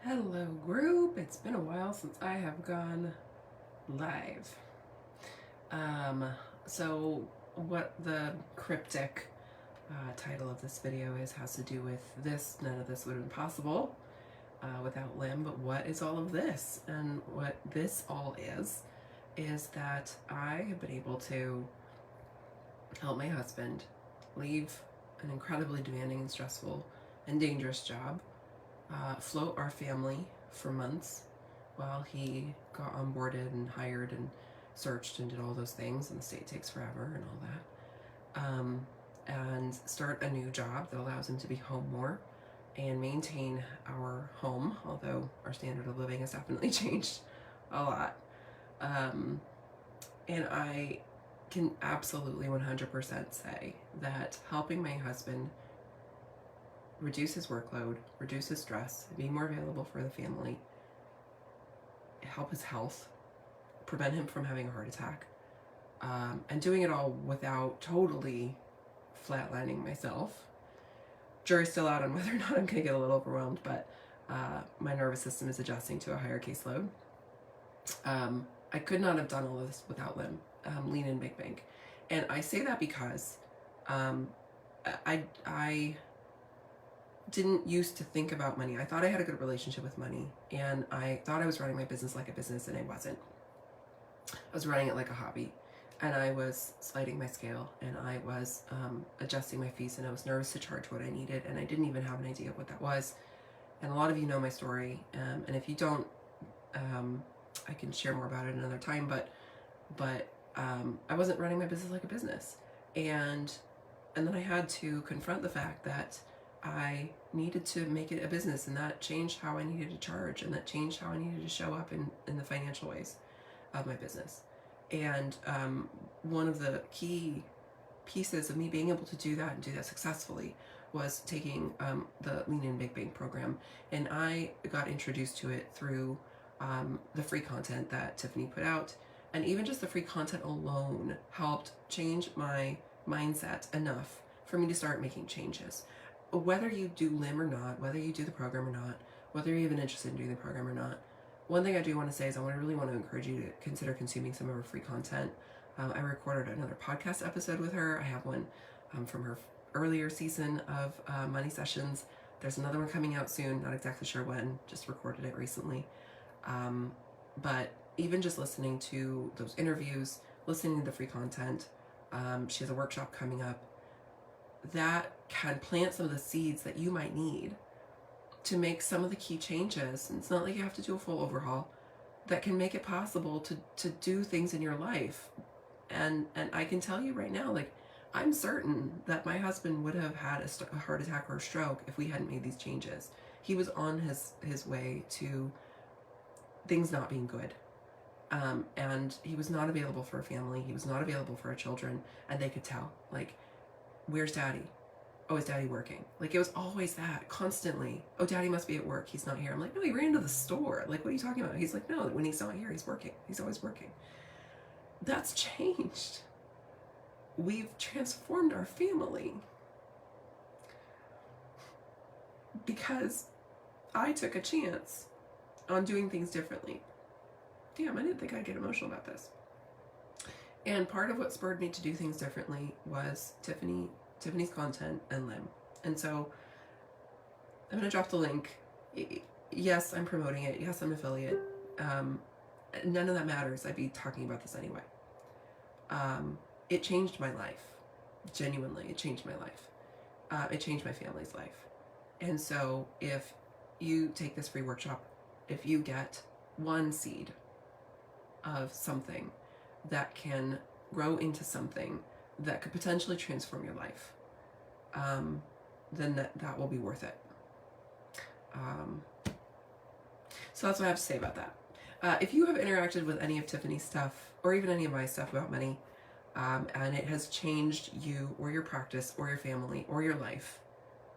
Hello group, it's been a while since I have gone live. Um, so what the cryptic title of this video has to do with this. None of this would have been possible without Lim, but what is all of this? And what this all is that I have been able to help my husband leave an incredibly demanding and stressful and dangerous job, float our family for months while he got onboarded and hired and searched and did all those things, and the state takes forever and all that, and start a new job that allows him to be home more and maintain our home, although our standard of living has definitely changed a lot. And I can absolutely 100% say that helping my husband reduce his workload, reduce his stress, be more available for the family, help his health, prevent him from having a heart attack, and doing it all without totally flatlining myself. Jury's still out on whether or not I'm going to get a little overwhelmed, but my nervous system is adjusting to a higher caseload. I could not have done all of this without Lim, Lean In Big Bank. And I say that because I didn't used to think about money. I thought I had a good relationship with money, and I thought I was running my business like a business, and I wasn't. I was running it like a hobby, and I was sliding my scale, and I was adjusting my fees, and I was nervous to charge what I needed, and I didn't even have an idea of what that was. And a lot of you know my story, and if you don't, I can share more about it another time, but I wasn't running my business like a business, and then I had to confront the fact that I needed to make it a business, and that changed how I needed to charge, and that changed how I needed to show up in the financial ways of my business. And one of the key pieces of me being able to do that and do that successfully was taking the Lean In Big Bank program, and I got introduced to it through the free content that Tiffany put out, and even just the free content alone helped change my mindset enough for me to start making changes. Whether you do Lim or not, whether you do the program or not, whether you're even interested in doing the program or not, one thing I do want to say is I really want to encourage you to consider consuming some of her free content. I recorded another podcast episode with her. I have one from her earlier season of Money Sessions. There's another one coming out soon, not exactly sure when, just recorded it recently. But even just listening to those interviews, listening to the free content, she has a workshop coming up that can plant some of the seeds that you might need to make some of the key changes. And it's not like you have to do a full overhaul, that can make it possible to do things in your life. And I can tell you right now, like, I'm certain that my husband would have had a heart attack or a stroke if we hadn't made these changes. He was on his way to things not being good. And he was not available for a family. He was not available for our children. And they could tell, like, where's daddy? Oh, is daddy working? Like, it was always that, constantly. Oh, daddy must be at work. He's not here. I'm like, no, he ran to the store. Like, what are you talking about? He's like, no, when he's not here, he's working. He's always working. That's changed. We've transformed our family because I took a chance on doing things differently. Damn, I didn't think I'd get emotional about this. And part of what spurred me to do things differently was Tiffany's content and Lim. And so I'm going to drop the link. Yes, I'm promoting it. Yes, I'm an affiliate. None of that matters. I'd be talking about this anyway. It changed my life. Genuinely, it changed my life. It changed my family's life. And so if you take this free workshop, if you get one seed of something that can grow into something that could potentially transform your life, then that will be worth it. So that's what I have to say about that. If you have interacted with any of Tiffany's stuff, or even any of my stuff about money, and it has changed you or your practice or your family or your life,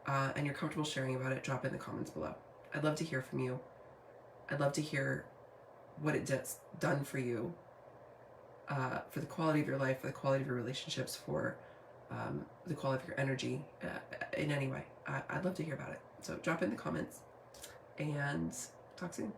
and you're comfortable sharing about it, drop it in the comments below. I'd love to hear from you. I'd love to hear what it's done for you, for the quality of your life, for the quality of your relationships, for the quality of your energy, in any way. I'd love to hear about it. So drop it in the comments. and talk soon.